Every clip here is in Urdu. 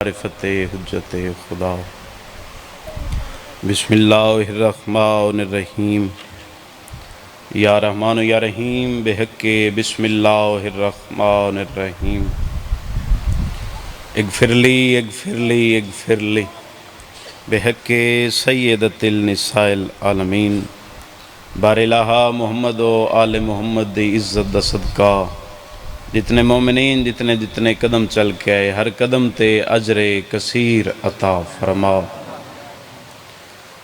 معرفت حجت خدا۔ بسم اللہ الرحمن الرحیم۔ یا رحمان یا رحیم بحق بسم اللہ الرحمن الرحیم۔ اغفر لی اغفر لی اغفر لی بحق سیدۃ النساء العالمین۔ بار الہ محمد و آل محمد دی عزت دا صدقہ جتنے مومنین جتنے قدم چل کے آئے ہر قدم تے اجر کثیر عطا فرما۔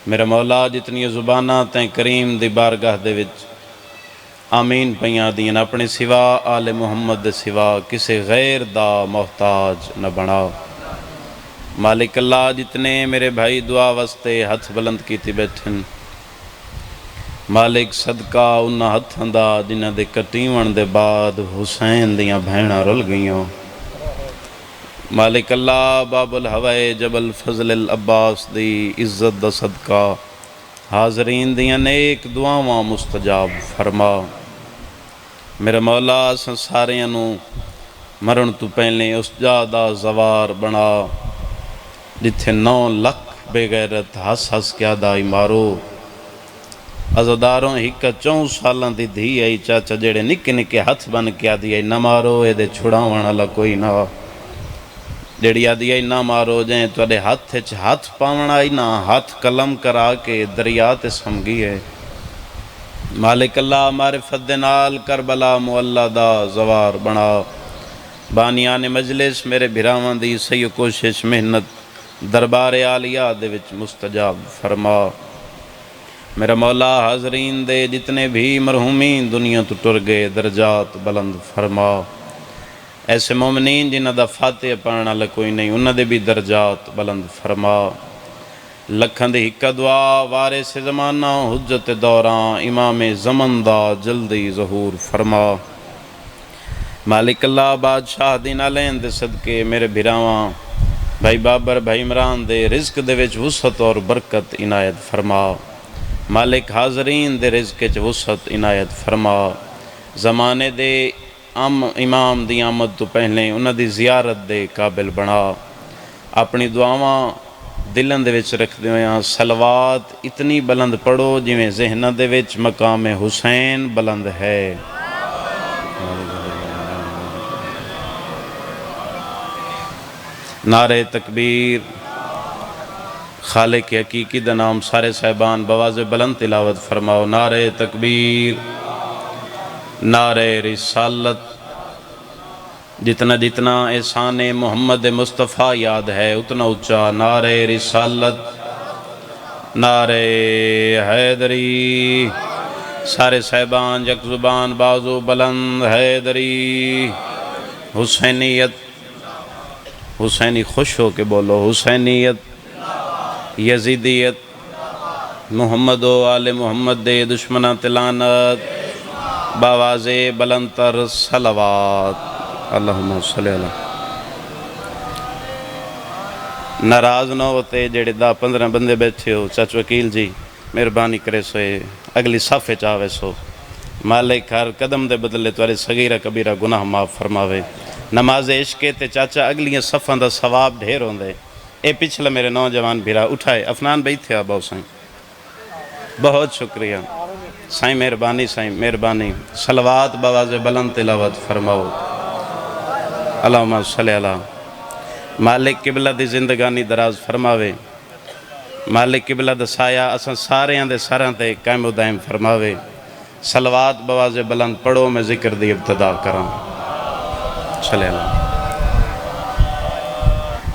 میرا مولا جتنی زبانہ تیں کریم دی بارگاہ دے وچ آمین پیاں دین اپنے سوا آل محمد دے سوا کسے غیر دا محتاج نہ بنا۔ مالک اللہ جتنے میرے بھائی دعا واسطے ہاتھ بلند کیتی بیٹھن، مالک صدقہ انہاں ہتھاں دا جنہاں دے کٹیون دے بعد حسین دیاں بھیناں رل گئیاں۔ مالک اللہ باب الہوائے جبل فضل العباس دی عزت دا صدقہ حاضرین دیاں نیک دعاواں مستجاب فرما۔ میرا مولا ساریاں نو مرن تو پہلے اس جا دا زوار بنا جتھے 9 لکھ بے غیرت ہس ہس کیا دائی مارو۔ عزداروں ہکا 4 سالاں دی دھی آئی چاچا جڑے نکے نکے ہاتھ بن کے آدھی آئی نہ مارو اے دے چھڑاوان اللہ کوئی نہ، جڑی آدھی آئی نہ مارو جائیں تو اڈے ہاتھ پاون آئی نہ ہاتھ قلم کرا کے دریات سمگی ہے۔ مالک اللہ معرفت دے نال کربلا معلہ دا زوار بنا۔ بانیان مجلس میرے بھراواں دی سہی کوشش محنت دربار عالیہ دے وچ مستجاب فرما۔ میرا مولا حاضرین دے جتنے بھی مرحومین دنیا تو ٹر گئے درجات بلند فرما۔ ایسے مومنین جنہ دا فاتحہ پڑھنا لکوئی نہیں انہ دے بھی درجات بلند فرما۔ لکھن دے ہکا دعا وارث زمانہ حجت دوران امام زمن دا جلدی ظہور فرما۔ مالک اللہ بادشاہ دین علین دے صدقے میرے بھراواں بھائی بابر بھائی عمران دے رزق دے وچ وسعت اور برکت عنایت فرما۔ مالک حاضرین دے رزق چ وسعت عنایت فرما۔ زمانے دے امام دی آمد تو پہلے انہاں دی زیارت دے قابل بنا۔ اپنی دعاواں دلن دے وچ رکھ دیاں صلوات اتنی بلند پڑھو جویں ذہناں دے وچ مقام حسین بلند ہے۔ نعرہ تکبیر۔ خالق حقیقی دا نام سارے صاحبان بواز بلند تلاوت فرماؤ۔ نعرہ تکبیر، نعرہ رسالت۔ جتنا احسان محمد مصطفیٰ یاد ہے اتنا اچھا نعرہ رسالت، نعرہ حیدری۔ سارے صاحبان یک زبان بازو بلند حیدری۔ حسینیت، حسینی خوش ہو کے بولو حسینیت، یزیدیت، محمد و آل محمد دے دشمنہ تلانت، باواز بلند تر صلوات۔ اللہم صلی اللہ۔ ناراض نہ ہوتے جڑے 10-15 بندے بیٹھے ہو چاچ وکیل جی مہربانی کرے سوئے اگلی صفحے چاہوے سو۔ مالک ہر قدم دے بدلے توارے صغیرہ کبیرہ گناہ معاف فرماوے۔ نماز عشق تے چاچا اگلیاں صفحاں دا ثواب ڈھیر ہوندے۔ اے پچھلا میرے نوجوان بھیرا اٹھائے افنان بھائی تھے آباؤ سائیں، بہت شکریہ سائیں، مہربانی سائیں مہربانی۔ صلوات بواز بلند تلاوت فرماؤ۔ اللہم صلی اللہ۔ مالک قبلہ دی زندگانی دراز فرماوے، مالک قبلہ دا سایہ اساں ساریاں دے سراں تے قائم و دائم فرماوے۔ صلوات بواز بلند پڑھو میں ذکر دی ابتدا کراں۔ صلی اللہ۔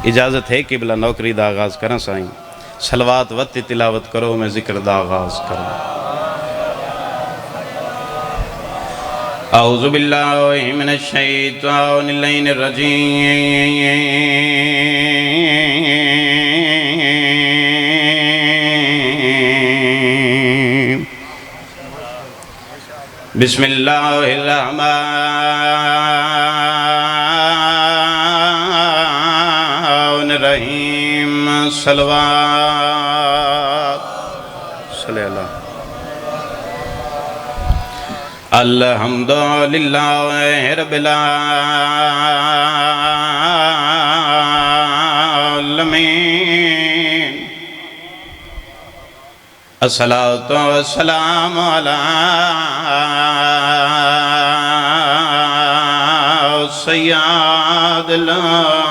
اجازت ہے قبلہ نوکری دا آغاز کرنا سائیں، صلوات وقتی تلاوت کرو میں ذکر دا آغاز کروں۔ اعوذ باللہ من الشیطان اللعین الرجیم۔ بسم اللہ الرحمن الرحیم۔ صلوات صلی اللہ۔ الحمدللہ رب العالمین الصلاۃ والسلام علی سید الانبیاء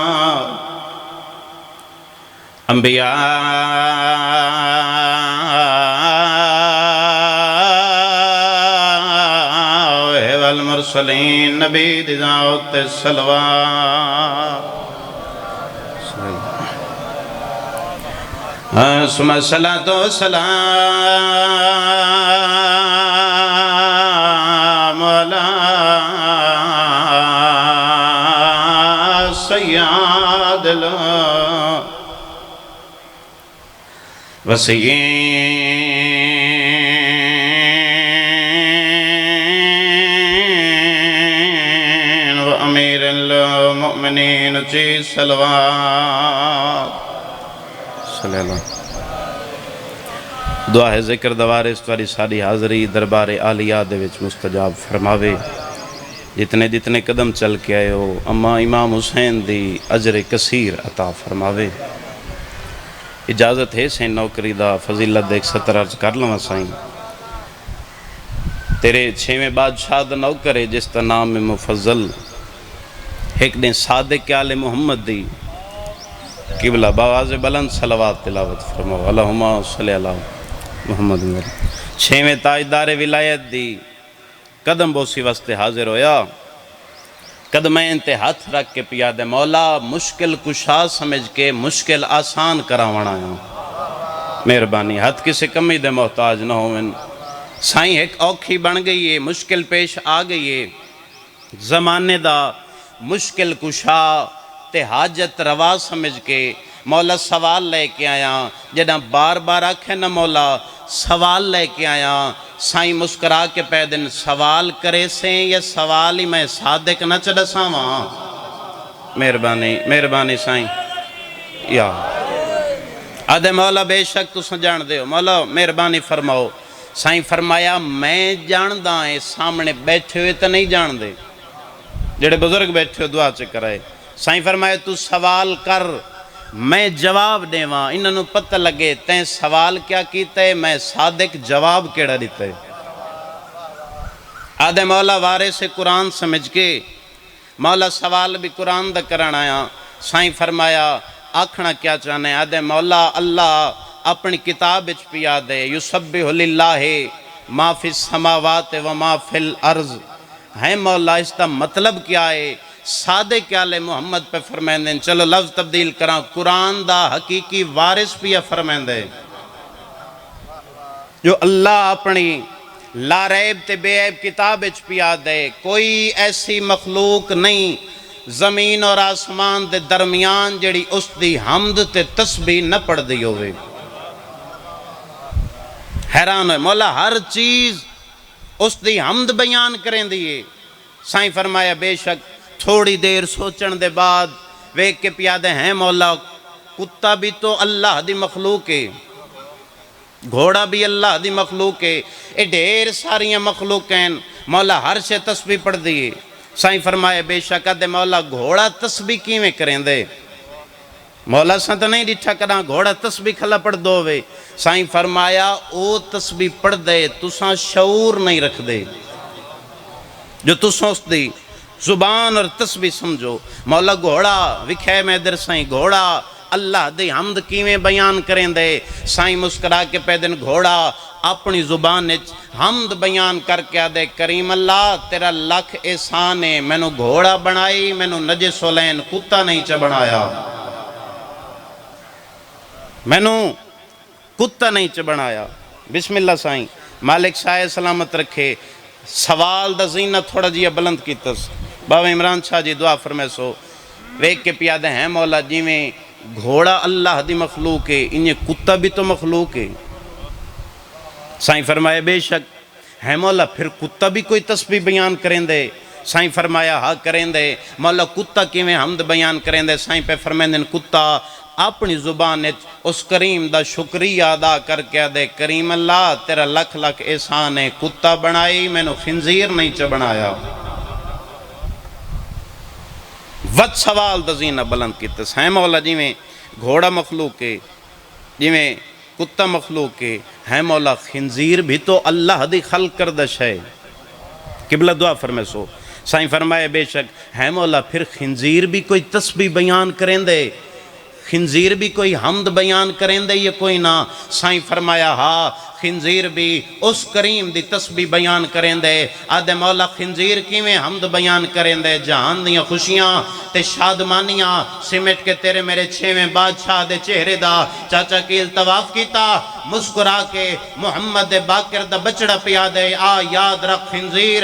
والمرسلین نبی دی ذات صلوات ثم الصلاۃ والسلام علی سید الوصیین و امیر المؤمنین چی صلوات صلی اللہ دعا ہے ذکر دوارے اس تواری ساری حاضری دربار عالیہ دے وچ مستجاب فرماوے جتنے جتنے قدم چل کے آئے ہو اما امام حسین دی اجر کثیر عطا فرماوے اجازت ہے سین نوکری دا فضیلت دیکھ ستر عرض کر لوں سائیں تیرے چھویں بادشاہ دا نوکر ہے جس تا نام مفضل ایک دن صادق آل محمد دی قبلہ باواز بلند صلوات تلاوت فرماو اللہم صلی اللہ محمد چھویں تاجدار ولایت دی قدم بوسی واسطے حاضر ہویا قدمین تے ہاتھ رکھ کے پیا دے مولا مشکل کشا سمجھ کے مشکل آسان کراونا ہے مہربانی ہاتھ کسی کمی دے محتاج نہ ہوئن سائیں ایک اوکھی بن گئی ہے مشکل پیش آ گئی ہے زمانے دا مشکل کشا تے حاجت روا سمجھ کے مولا سوال لے کے آیا جدہ بار بار آکھے نہ مولا سوال لے کے آیا سائیں مسکرا کے پیدن سوال کرے سے یا سوال ہی میں صادق نہ چڑھ ساواں مہربانی سائیں یا آدھے مولا بے شک تو سجان دے ہو مولا مہربانی فرماؤ سائیں فرمایا میں جان دائیں سامنے بیٹھے ہوئے تو نہیں جان دے جڑے بزرگ بیٹھے ہوئے دعا چکرائے سائیں فرمایا تو سوال کر میں جواب دے وہاں انہوں پتہ لگے تین سوال کیا کیتے میں صادق جواب کیڑا دیتے آدھے مولا وارے سے قرآن سمجھ کے مولا سوال بھی قرآن دا کرن آیا سائیں فرمایا آکھنا کیا چاہنے آدھے مولا اللہ اپنی کتاب اچ پیا دے یسبح للہ ما فی السماوات و ما فی الارض ہے مولا اس کا مطلب کیا ہے صادق آل محمد پہ فرمائیں دیں چلو لفظ تبدیل کران قرآن دا حقیقی وارث پہ فرمائیں دیں جو اللہ اپنی لا ریب تے بے عیب کتاب اچ پیا دے کوئی ایسی مخلوق نہیں زمین اور آسمان دے درمیان جڑی اس دی حمد تے تسبیح نہ پڑھ دی ہوئے حیران ہوئے مولا ہر چیز اس دی حمد بیان کریں دیئے سائیں فرمایا بے شک تھوڑی دیر سوچن دے بعد ویک کے پیادے ہیں مولا کتا بھی تو اللہ دی مخلوق ہے گھوڑا بھی اللہ دی مخلوق ہے اے ڈھیر ساریاں مخلوق ہیں مولا ہر شے تسبیح پڑھ دیئے سائیں فرمایا بے شک دے مولا گھوڑا تسبیح کیویں کریں دے مولا سنت نہیں ڈٹھا کرنا گھوڑا تسبیح کھلا پڑھ دو وے سائیں فرمایا او تسبیح پڑھ دے تساں شعور نہیں رکھ دے جو تساں اس دی زبان اور تسبیح سمجھو مولا گھوڑا وکھے میں در سائیں گھوڑا اللہ دی حمد کیویں بیان کریں دے سائیں مسکرا کے پیدن گھوڑا اپنی زبان حمد بیان کر کے دے کریم اللہ تیرا لکھ احسان ہے میں نو گھوڑا بنائی میں نو نجس لین کتا نہیں چا بنایا میں نو کتا نہیں چا بنایا بسم اللہ سائیں مالک شاہ سلامت رکھے سوال دا زینہ تھوڑا جیا بلند کی تس بابا عمران شاہ جی دعا فرمائے سو ویک کے پیادے ہیں مولا جی میں گھوڑا اللہ دی مخلوق ہے انہیں کتا بھی تو مخلوق ہے سائیں فرمایا بے شک ہے مولا پھر کتا بھی کوئی تسبیح بیان کریں دے سائیں فرمایا ہاں کریں دے مولا کتا کیویں حمد بیان کریں دے سائیں پہ فرمائیں دے کتا اپنی زبان اس کریم دا شکریہ ادا کر کے دے کریم اللہ تیرا لکھ لکھ احسان ہے کتا بنائی میں نو خنزیر نہیں چا بنایا ود سوال دا زینہ بلند کیتے ہیں مولا جی میں گھوڑا مخلوق ہے جی میں کتا مخلوق ہے مولا خنزیر بھی تو اللہ دی خلق کردش ہے قبلہ دعا فرمائے سو سائیں فرمائے بے شک ہے مولا پھر خنزیر بھی کوئی تسبیح بیان کریں دے خنزیر بھی کوئی حمد بیان کریں دے یہ کوئی نہ سائیں فرمایا ہاں خنزیر بھی اس کریم دی تسبیح بیان کریں دے آدھے مولا خنزیر کیویں حمد بیان کریں دے جہان دیاں خوشیاں تے شادمانیاں سمٹ کے تیرے میرے چھویں بادشاہ دے چہرے دا چاچا کیل طواف کیتا مسکرا کے محمد باقر دا بچڑا پیا دے آ یاد رکھ خنزیر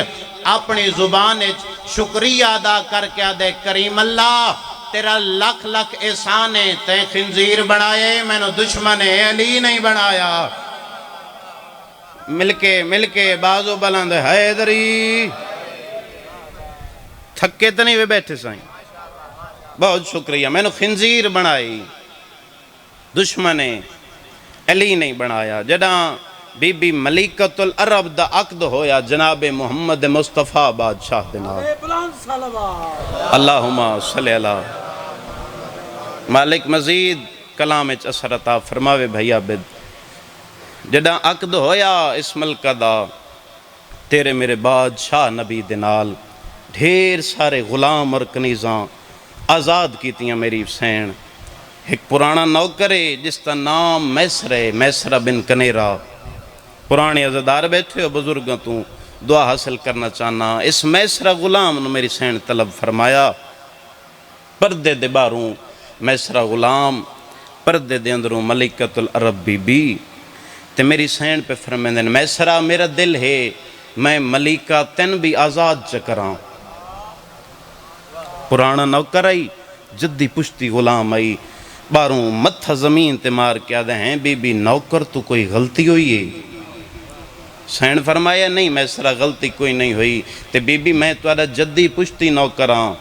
اپنی زبان شکریہ ادا کر کے آدھے کریم اللہ تیرا لکھ لکھ احسان ہے تے خنزیر بنائے میں نے دشمن علی نہیں بنایا مل کے بازو بلند حیدری تھکے تو نہیں بیٹھے سائیں بہت شکریہ میں نے خنزیر بنائی دشمن علی نہیں بنایا جداں بی بی ملیکۃ العرب دا عقد ہویا جناب محمد مصطفیٰ بادشاہ دنال اللہم صلی اللہ مالک مزید کلام اچ اثر عطا فرماوے بھیا بد جداں عقد ہویا اس ملکہ دا تیرے میرے بادشاہ نبی دنال ڈھیر سارے غلام اور کنیزاں آزاد کیتیاں میری حسین ایک پرانا نوکرے جس کا نام میسرہ بن کنیرہ پرانے عزدار بیٹھے ہو بزرگوں تو دعا حاصل کرنا چاہنا اس میسرہ غلام نے میری سین طلب فرمایا پردے دے باروں میسرہ غلام پردے دے اندروں ملکۃ العرب بی بی تے میری سین پہ فرمائیں دیں میسرہ میرا دل ہے میں ملکہ تین بھی آزاد چکراں پرانا نوکر آئی جدی پشتی غلام آئی باروں متھا زمین تے مار کیا دے ہیں بی بی نوکر تو کوئی غلطی ہوئی ہے سین فرمایا نہیں میسرہ غلطی کوئی نہیں ہوئی تے بی بی میں توڑا جدی پشتی نوکراں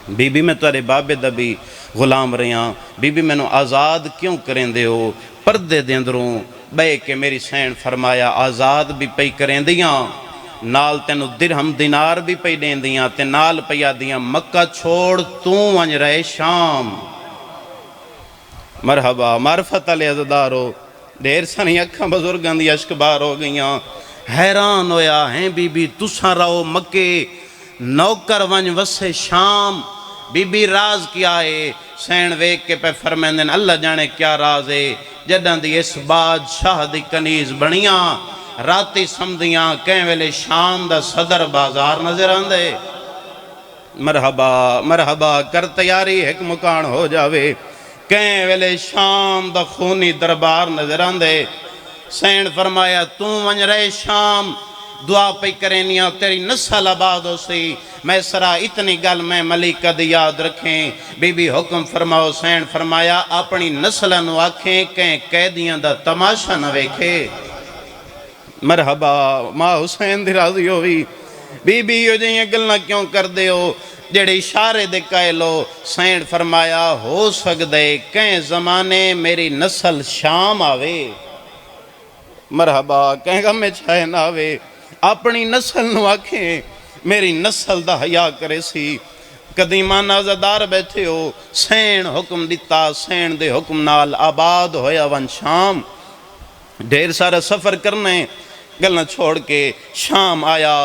بی بی میں توڑے بابے دبی غلام رہیاں بی بی میں نو آزاد کیوں کریں دے ہو پردے دے اندروں بے کہ میری سین فرمایا آزاد بھی پئی کریں دیاں نال تینو درہم دینار بھی پئی دیں دیاں تے نال پیا دیاں مکہ چھوڑ تو ونج رہے شام مرحبا معرفت علی عزدارو دیر سنی اکھاں بزرگاں دی اشک بار ہو گئیاں حیران ہویا ہیں بی بی تساں رہو مکے نوکر ونج وسے شام بی بی راز کیا ہے سین ویک کے پہ فرمیندن اللہ جانے کیا راز ہے جداں دی اس بادشاہ دی کنیز بنیاں راتی سمدیاں کہیں ویلے شام دا صدر بازار نظر آندے مرحبا کر تیاری ایک مکان ہو جاوے کہیں ویلے شام دا خونی دربار نظر آندے سین فرمایا تو ونج رہے شام دعا پہ کرینیاں تیری نسل آباد ہو سی میسرہ اتنی گل میں ملکہ دی یاد رکھیں بی بی حکم فرماؤ سین فرمایا اپنی نسلن آکھیں کہیں قیدیاں دا تماشا نہ ویکھے مرحبا ماں حسین دی راضی ہوئی بی بی یہ جائیں گلنا کیوں کر دے ہو جڑے اشارے دے کہے لو سین فرمایا ہو سکدے کہیں زمانے میری نسل شام آوے مرحبا کہیں گا میں چھائے نہ آوے اپنی نسل نو آکھیں میری نسل دا حیاء کرے سی قدیمان آزادار بیٹھے ہو سین حکم دیتا سین دے حکم نال آباد ہویا ون شام ڈھیر سارا سفر کرنے گلنا چھوڑ کے شام آیا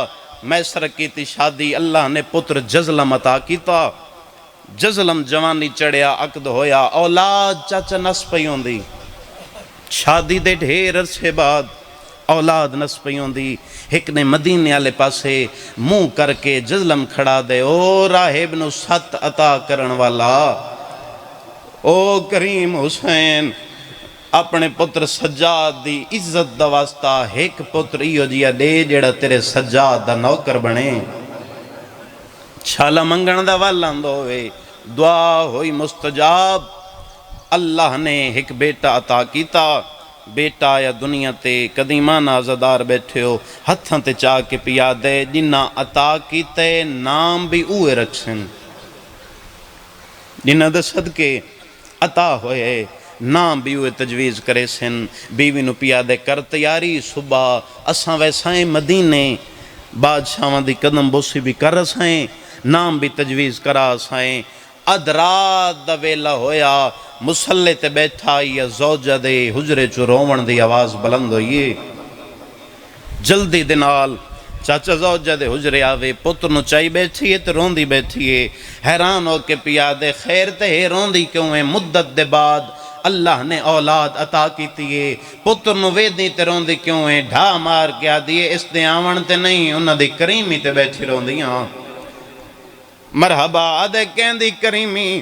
میسر کی تھی شادی اللہ نے پتر جزلم عطا کیتا جزلم جوانی چڑھیا عقد ہویا اولاد چاچا نس پیوں دی شادی دے ڈھیر عرصے بعد اولاد نس پیوں دی ایک نے مدینے والے پاسے منہ کر کے جزلم کھڑا دے او راہب نو ست عطا کرن والا او کریم حسین اپنے پتر سجاد دی عزت دا واسطہ ایک پتر ایو جیا دے جڑا تیرے سجاد دا نوکر بنے چھالا منگن دا والان دوئے دعا ہوئی مستجاب اللہ نے ایک بیٹا عطا کیتا بیٹا آیا دنیا تے قدیمان آزادار بیٹھے ہو ہتھاں تے چاہ کے پیا دے جنہ عطا کیتے نام بھی اوے رکھسن جنہ دے صدقے عطا ہوئے نام بھی ہوئے تجویز کرے سن بیوی نو پیا دے کر تیاری صبح اساں ویسائیں مدینے بادشاہاں دی قدم بوسی بھی کر رسائیں نام بھی تجویز کرا سائیں ادرات دا ویلا ہویا مسلے تے بیٹھا یا زوجہ دے حجرے چو رومن دی آواز بلند ہوئی جلدی دنال چاچا زوجہ دے حجرے آوے پتر نو چائی بیٹھی ہے تے روندی بیٹھی ہے حیران ہو کے پیا دے خیر تے ہے روندی کیوں ہے مدت دے بعد اللہ نے اولاد عطا کی تیئے پتر نو ویدی تے روندی کیوں ہے ڈھا مار کیا دیئے اس دے آون تے نہیں انہ دی کریمی تے بیٹھی روندیاں مرحبا آدھے کہندی کریمی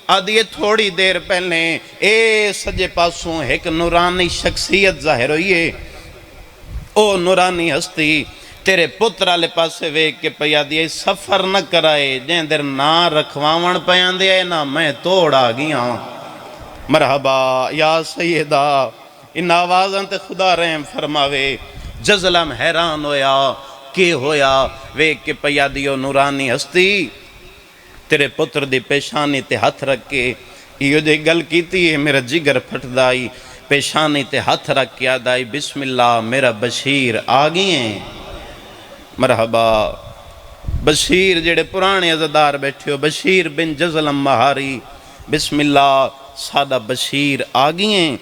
آدھے تھوڑی دیر پہلے اے سجے پاسوں ایک نورانی شخصیت ظاہر ہوئی ہے او نورانی ہستی تیرے پترہ لے پاسے ویک کے پیا دیئے سفر نہ کرائے جین در نہ رکھواون پیان دیئے نہ میں توڑ آگیاں مرحبا یا سیدہ ان آوازاں تے خدا رحم فرماوے جزلم حیران ہویا کی ہویا ویک کے پیا دیو نورانی ہستی تیرے پتر دی پیشانی تے ہاتھ رکھ کے یہ جو گل کیتی ہے میرا جگر پھٹ دائی پیشانی تے ہاتھ رکھ کے آدائی بسم اللہ میرا بشیر آگئی ہیں مرحبا بشیر جڑے پرانے عزدار بیٹھے ہو بشیر بن جزلم مہاری بسم اللہ سادہ بشیر آگئی ہیں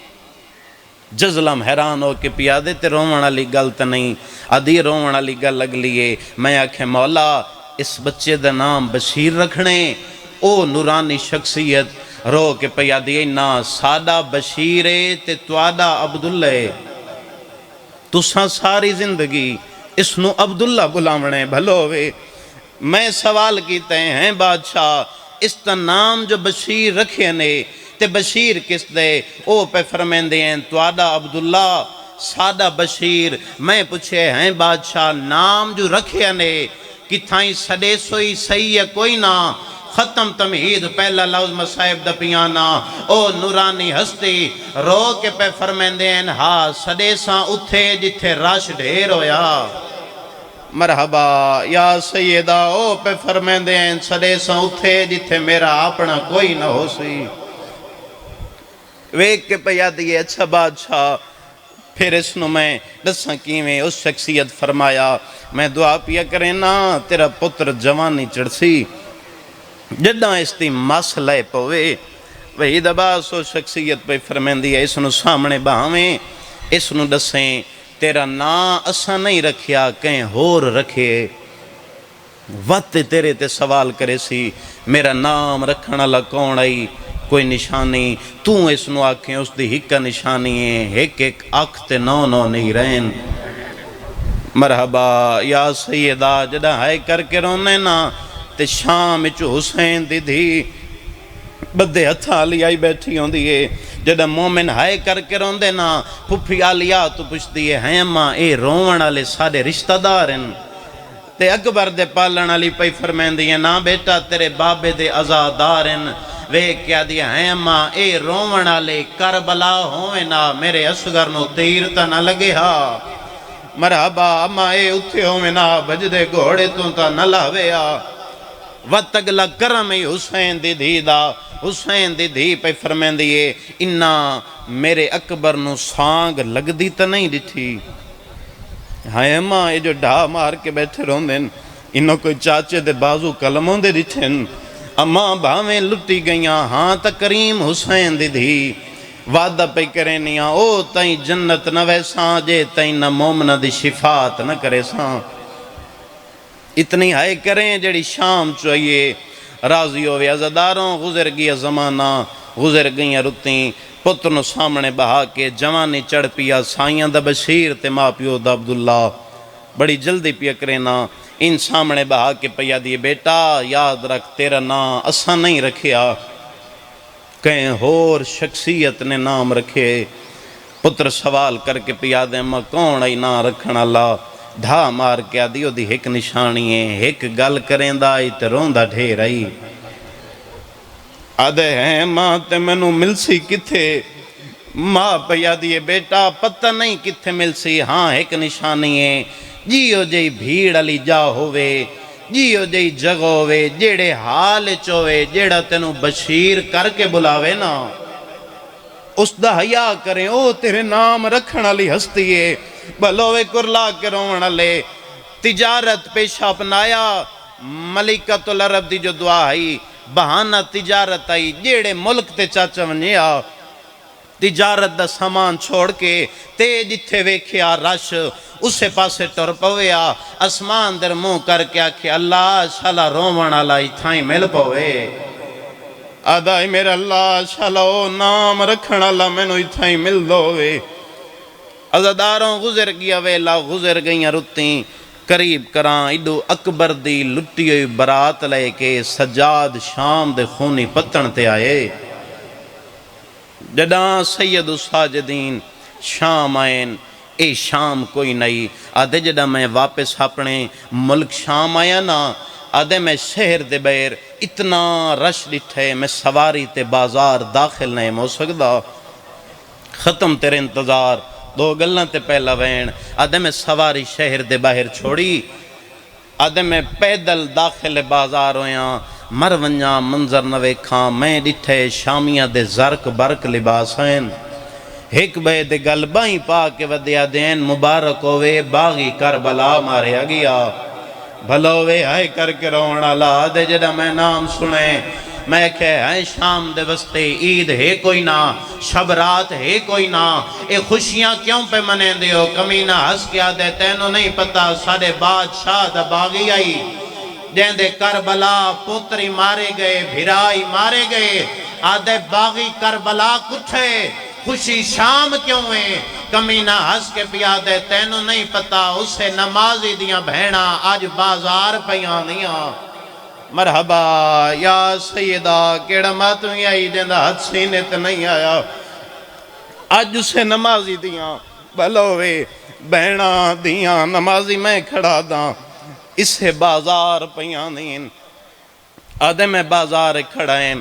جزلم حیران ہو کے پیادے تے رومن علی گل تے نہیں آدھی رومن علی گل لگ لیے میں آکھے مولا اس بچے دا نام بشیر رکھنے او نورانی شخصیت رو کے پیادی نا سادہ بشیرے تے توادہ عبداللہ تساں ساری زندگی اس نو عبداللہ بلاونے بھلوے میں سوال کیتے ہیں بادشاہ اس تا نام جو بشیر رکھے نے تے بشیر کس دے او پہ فرمیندے ہیں توادہ عبداللہ سادہ بشیر میں پوچھے ہیں بادشاہ نام جو رکھے نے کتھائیں سڑے سوئی صحیح ہے کوئی نہ ختم تمہید پہلا لفظ مصائب دا پیانا او نورانی ہستی رو کے پہ فرمیندے ہیں ہاں سڑے ساں اتھے جتھے رش ڈھیر ہویا مرحبا یا سیدہ او پہ فرمیندے ہیں سڑے ساں اتھے جتھے میرا اپنا کوئی نہ ہو سی ویک کے پہ یادی اچھا بادشاہ پھر اس نو میں دساں کیویں اس شخصیت فرمایا میں دعا پیا کریں نا تیرا پتر جوانی چڑسی جڑا اس دی مس لے پوے وہی دباس و شخصیت پہ فرمیندی ہے اس نو سامنے بہاویں اس نو دسیں تیرا نا اسا نہیں رکھیا کہیں ہور رکھے وقت تیرے تے سوال کرے سی میرا نام رکھنا لکون آئی کوئی نشانی تو اس نو آکھیں اس دی ہکا نشانی ہے ایک ایک آکھ تے نو نو نہیں رہن مرحبا یا سیدہ جڑا ہائے کر کے رونے نا تے شام چو حسین دی دھی بدے ہتھا لی آئی بیٹھی ہوں دیئے جڑا مومن ہائے کر کے روندے نا پھپھی آلیا تو پوچھ دیئے ہیں ماں اے رومن آلے سارے رشتہ دارن تے اکبر دے پالن علی پہ فرمین دیئے نا بیٹا تیرے بابے دے ازادارن وے کیا دیا ہیں ماں اے رومن آلے کربلا ہوئے نا میرے اصغر نو تیر تا نہ لگے ہاں مرحبا اما اے اتھے ہوئے نا بجدے گھوڑے تو تا نہ لاوے ہاں وقت اگلا کرم حسین دی دھی دا حسین دی دھی پہ فرمین دیئے انہا میرے اکبر نو سانگ لگ دی تا نہیں دیتھی ہائے اماں یہ جو ڈھا مار کے بیٹھے روندن انہوں کوئی چاچے دے بازو کلموں دے دیتھن اماں بھاویں لٹی گئیاں ہاں تا کریم حسین دی دھی وعدہ پہ کریں نیاں او تائیں جنت نہ ویساں جے تائیں نہ مومنہ دی شفاعت نہ کرے ساں اتنی ہائے کریں جڑی شام چوئیے راضی ہوئے عزداروں گزر گیا زمانہ گزر گئیاں رتیں پترنو سامنے بہا کے جوانی چڑھ پیا سائیاں دا بشیر تے ماں پیو دا عبداللہ بڑی جلدی پیا کرنا ان سامنے بہا کے پیا دیئے بیٹا یاد رکھ تیرا نام اسا نہیں رکھیا کہیں ہور شخصیت نے نام رکھے پتر سوال کر کے پیا دے ماں کون آئی نام رکھنا اللہ ڈھا مار کیا دیو دی ایک نشانی ہے ایک گل کریں دا آئی تے روندہ ڈھیر آئی آدھے ہیں ماں تے منو ملسی کتھے ماں پیا دیئے بیٹا پتہ نہیں کتھے ملسی ہاں ایک نشانی ہے جیو جی بھیڑ علی جا ہوئے جیو جی جگہ ہوئے جیڑے حال چوئے جیڑا تینو بشیر کر کے بلاوے نا اس دا حیاء کریں او تیرے نام رکھنا لی ہستی ہے بلوے کرلا کے رونا لے تجارت پیشہ اپنایا ملکۃ العرب دی جو دعا ہی بہانہ تجارت آئی جیڑے ملک تے چاچا ونیا تجارت دا سامان چھوڑ کے تے جتھے ویکھیا رش اسے پاسے ٹر پویا اسمان در منہ کر کے آکھے اللہ شالا رومن والا ایتھائیں مل پوے آدھائی میرا اللہ شالا او نام رکھن اللہ میں نو ایتھائیں مل دووے عزداروں گزر گیا ویلا گزر گئیاں رتیں قریب کران ایڈو اکبر دی لٹی ہوئی برات لے کے سجاد شام دے خونی پتن تے آئے جداں سید الساجدین شام آئین اے شام کوئی نہیں آدھے جداں میں واپس اپنے ملک شام آیا نا آدھے میں شہر دے بیر اتنا رش ڈٹھے میں سواری تے بازار داخل نہیں ہو سکدا ختم تیرے انتظار دو گلن تے پہلا وین آدھے میں سواری شہر دے باہر چھوڑی آدھے میں پیدل داخل بازار ہویاں مرونیاں منظر نوے کھاں میں ڈٹھے شامیاں دے زرک برک لباس ہیں ایک بے دے گلبائیں پا کے ودیا دین مبارک ہوئے باغی کربلا ماریا گیا بھلوے آئے کر کے رونا لا دے جدہ میں نام سنے میں کہے ہیں شام دے وستے عید ہے کوئی نہ شب رات ہے کوئی نہ اے خوشیاں کیوں پہ منے دیو کمینہ ہس کیا دے تینوں نہیں پتا ساڑے بادشاہ دا باغی آئی جہاں دے کربلا پوتری مارے گئے بھرائی مارے گئے آدھے باغی کربلا کٹھے خوشی شام کیوں ہے کمینہ ہس کے پیا دے تینوں نہیں پتا اسے نمازی دیاں بہنا آج بازار پیاں دیاں مرحبا یا سیدہ کیڑا ماتویں آئی جندہ حد سینے تے نہیں آیا آج اسے نمازی دیاں بلوے بہنا دیاں نمازی میں کھڑا داں اسے بازار پیاں دین آدھے میں بازار کھڑائیں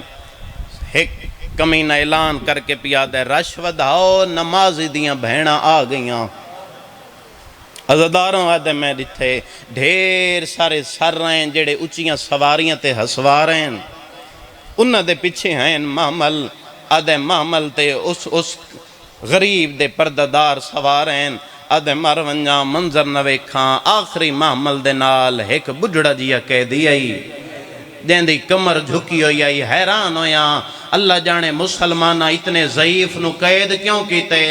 ایک کمینہ اعلان کر کے پیا دے رش ودھاؤ نمازی دیاں بہنا آ گئیاں عزداروں آدھے میں ڈٹھے ڈھیر سارے سر رہیں جڑے اچھیاں سواریاں تے ہسواریں انہاں دے پیچھے ہیں محمل آدھے محمل تے اس غریب دے پرددار سواریں آدھے مرونیاں منظر نوے کھاں آخری محمل دے نال ایک بجڑا جیا کہہ دی آئی جن دی کمر جھکی ہوئی آئی حیران ہویا اللہ جانے مسلمانہ اتنے ضعیف نو قید کیوں کیتے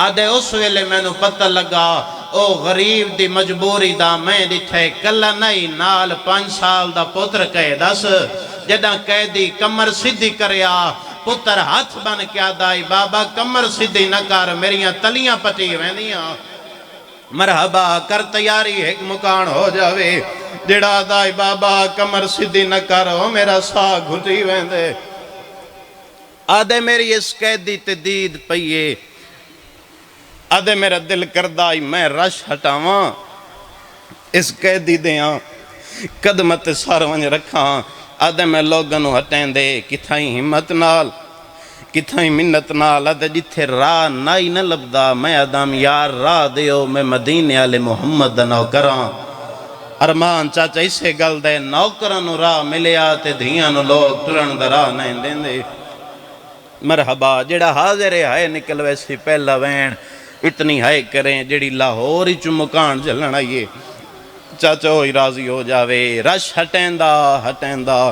آدھے اس ویلے میں نو پتہ لگا او غریب دی مجبوری دا میں ڈٹھے کلا نہیں نال 5 سال دا پتر قید اس جدہ قیدی کمر سدھی کریا پتر ہاتھ بن کیا دائی بابا کمر سدھی نہ کر میریاں تلیاں پٹی ویندیاں مرحبا کر تیاری ایک مکان ہو جاوے جڑا دائی بابا کمر سدھی نہ کرو میرا سا گھٹی ویندے آدھے میری اس قیدی تے دید پئیے آدھے میرا دل کردائی میں رش ہٹاواں اس قیدی دیاں قدمت سارونج رکھاں آدھے میں لوگنوں ہٹیں دے کتھائیں ہمت نال کتھائیں منت نال آدھے جتھے راہ نائی نہ لبدا میں آدھام یار راہ دیو میں مدینے آلے محمد دا نوکراں ارمان چاچا اسے گل دے نوکرانو راہ ملے آتے دھیانو لوگ ٹرن دا راہ نہیں دیں دے مرحبا جڑا حاضر ہے نکل ویسی پہلا وین اتنی ہائے کریں جڑی لاہوری چو مکان جلن آئیے چاچا ہوئی راضی ہو جاوے رش ہٹیں دا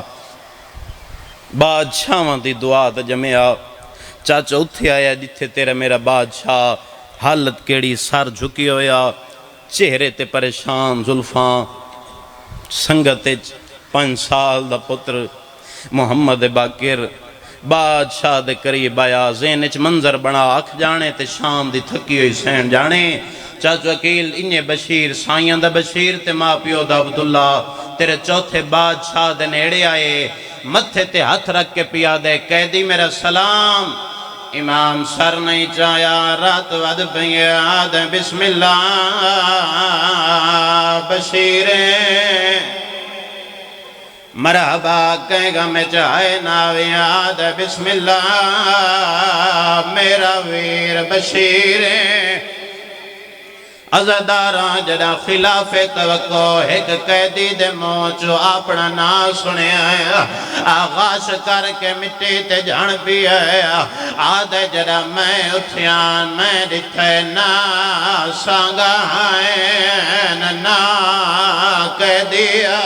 بادشاہاں دی دعا دا جمعہ چاچا اتھے آیا جتھے تیرا میرا بادشاہ حالت کیڑی سر جھکی ہویا چہرے تے پریشان زلفاں سنگت 5 سال دا پتر محمد باقر بادشاہ دے قریب آیا زینچ منظر بنا اکھ جانے تے شام دی تھکی ہوئی سین جانے چاچو اکیل انہیں بشیر سائیاں دا بشیر تے ماں پیو دا عبداللہ تیرے چوتھے بادشاہ دے نیڑے آئے متھے تے ہاتھ رکھ کے پیا دے قیدی میرا سلام امام سر نہیں چایا رات ود پہیے آدھے بسم اللہ بشیریں مرحبا کہے گا میں چاہے ناوی آدھے بسم اللہ میرا ویر بشیریں عزداراں جڑا خلاف توقع ایک قیدی دے موچو اپنا نا سنے آیا آغاش کر کے مٹی تے جھن پی آیا آدھے جڑا میں اٹھیان میں دکھے نا سانگا آئین نا قیدیا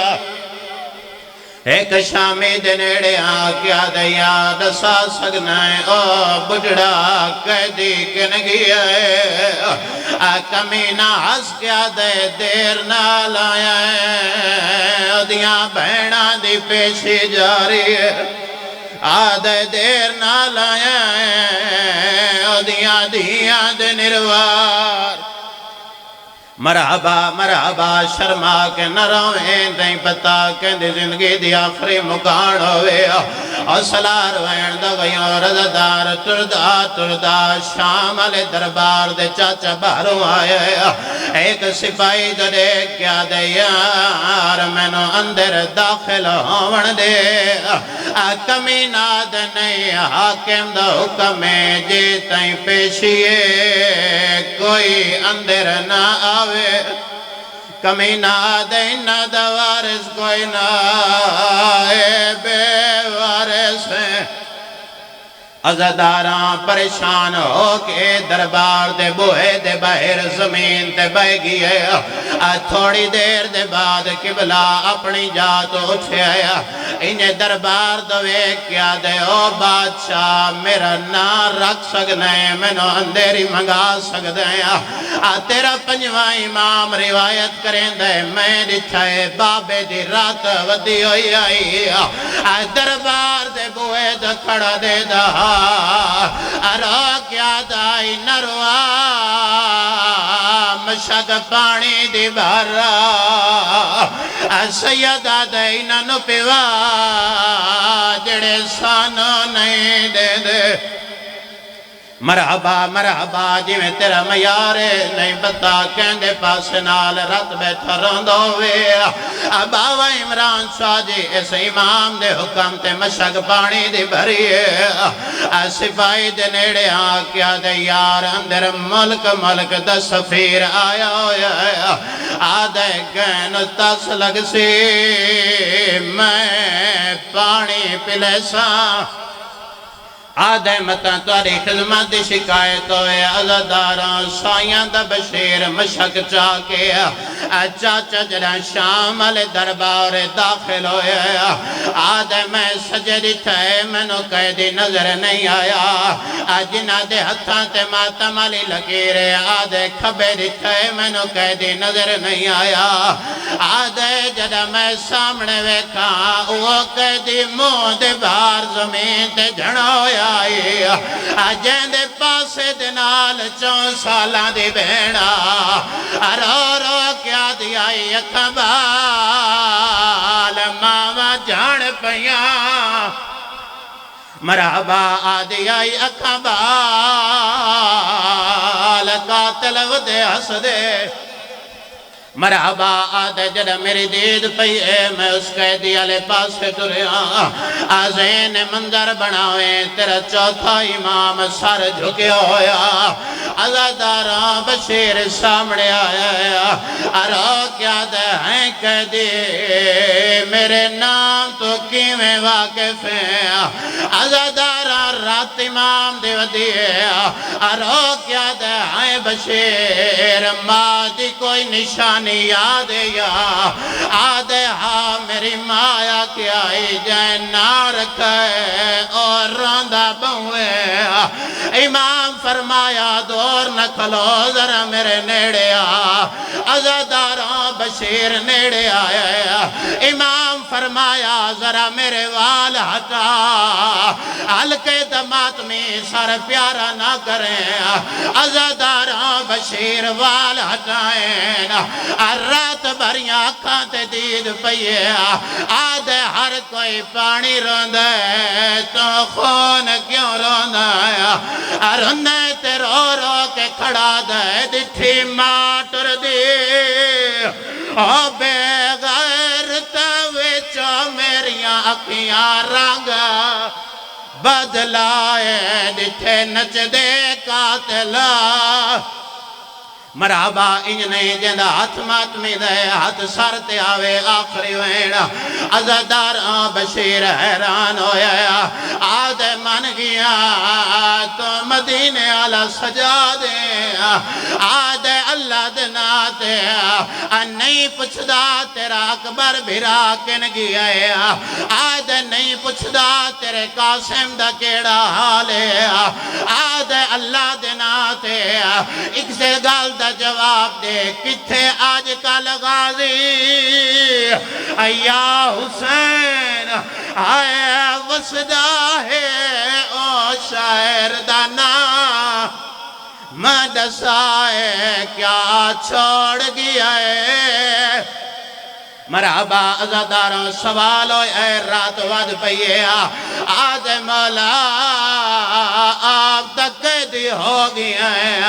ایک شامی دے نیڑے آکیا دے یاد سا سکنا ہے او بجڑا قیدی کن گیا ہے کمینہ ہس کیا دے دیر نہ لایا ہے ادیاں بہنہ دی پیشی جاری ہے آدھے دیر نہ لایا ہے ادیاں دیاں دے نروار مرحبا مرحبا شرما کے نہ رویں دیں پتا کہ دی زندگی دی آخری مکان ہوئے اور سلار وین دا گئیوں رضدار تردہ تردہ شام علی دربار دے چاچا باروں آئے ایک سپاہی دا دیکھ کیا دے یار میں نو اندر داخل ہون دے کمینہ دے نہیں حاکم دا حکم جیتیں پیشیے کوئی اندر نہ آوے کمینہ دینہ دا وارث کوئی نہ آئے بے وارث ہیں عزداراں پریشان ہو کے دربار دے بوہے دے باہر زمین تے بہ گئے تھوڑی دیر دے بعد قبلہ اپنی جات اٹھے آیا انہیں دربار دوے کیا دے او بادشاہ میرا نا رکھ سکنے میں نو اندیری منگا سکتے ہیں تیرا پنجواں امام روایت کریں دے میں دچھائے بابے دی رات ودی ہوئی آئی دربار دے بوہے دا کھڑا دے دا ارو کیا دائی نروا مشک پانی دی بھرا سیدہ دائی ننو پیوا جڑے سانو نہیں دے دے مرحبا مرحبا جی میں تیرا میارے نہیں بتا کہندے پاس نال رات بیٹھا روندو ہوئے بابا عمران شاہ جی اس امام دے حکم تے مشک پانی دی بھریے سپاہی دے نیڑے آکیا دے یار اندر ملک ملک دا سفیر آیا ہویا آدھے گین تس لگ سی میں پانی پلے سا آدھے متاں تواری خدمت دی شکایت ہوئے عزداراں سائیاں دا بشیر مشک چاکے چاچا جرہ شام علی دربار داخل ہوئے آدھے میں سجدی تھے میں نو قیدی نظر نہیں آیا جنہ دے ہتھاں تے ماتم علی لکیرے آدھے کھبیری تھے میں نو قیدی نظر نہیں آیا آدھے جدہ میں سامنے ویکھا وہ قیدی منہ دے بار زمین تے جھڑا ہویا جین دے پاسے دنال 4 سالاں دی بہنا رو رو کیا دیائی اکھاں بال ماما جان پیاں مرحبا آدیائی اکھاں بال قاتل ودے ہس دے مرحبا آدھے جڑا میری دید پئی ہے میں اس قیدی علی پاس سے ٹریا آزین منظر بناویں تیرا چوتھا امام سر جھکے ہویا عزادارہ بشیر سامنے آیا ارو کیا دے ہیں قیدی میرے نام تو کیویں واقف ہیں عزادارہ رات امام دے ودیے ارو کیا دے ہیں بشیر ماں دی کوئی نشان یاد یا آدھے ہاں میری مایا کیا ہی جائن نہ رکھے اور روندہ بہوے امام فرمایا دور نہ کھلو ذرا میرے نیڑے عزاداراں بشیر نیڑے آیا امام فرمایا ذرا میرے وال ہٹا حلقے دمات میں سر پیارا نہ کریں عزاداراں بشیر وال ہٹائیں رات بھریاں آنکھاں تے دید پئیے آدھے ہر کوئی پانی روندے تو خون کیوں روندے روندے تے رو رو کے کھڑا دے دٹھی ماٹر دی بے غیرت وچوں میریاں اکھیاں رنگ بدلائے دٹھے نچ دے قاتل مرحبا انجنے جندہ ہاتھ ماتمی دے ہاتھ سر تے آوے آخری ویڑا عزدار بشیر حیران ہویا آدھے من گیا تو مدینے آلہ سجا دے آدھے اللہ دناتے نہیں پچھدا تیرا اکبر بھیرا کن گیا آدھے نہیں پچھدا تیرے قاسم دا کیڑا حالے آدھے اللہ دناتے ایک سے گال دا جواب دے کتھے آج کل غازی ایا حسین آئے وسدہ ہے او شاعر دانا مدسائے کیا چھوڑ گیا ہے مرحبا عزاداروں سوال ہوئے اے رات ود پئیے آج مولا آپ تک قیدی ہو گیا ہے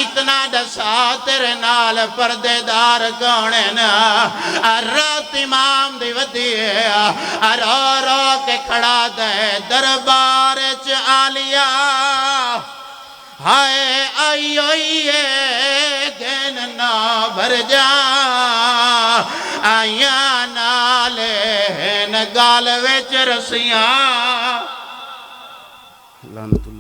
اتنا دسا تیرے نال پردے دار کونے نا رات امام دی ودی ہے رو رو کے کھڑا دے دربار چ آلیا ہائے آئیے گین نہ بھر جا آئیاں نالے نگال ویچ رسیاں لعنت اللہ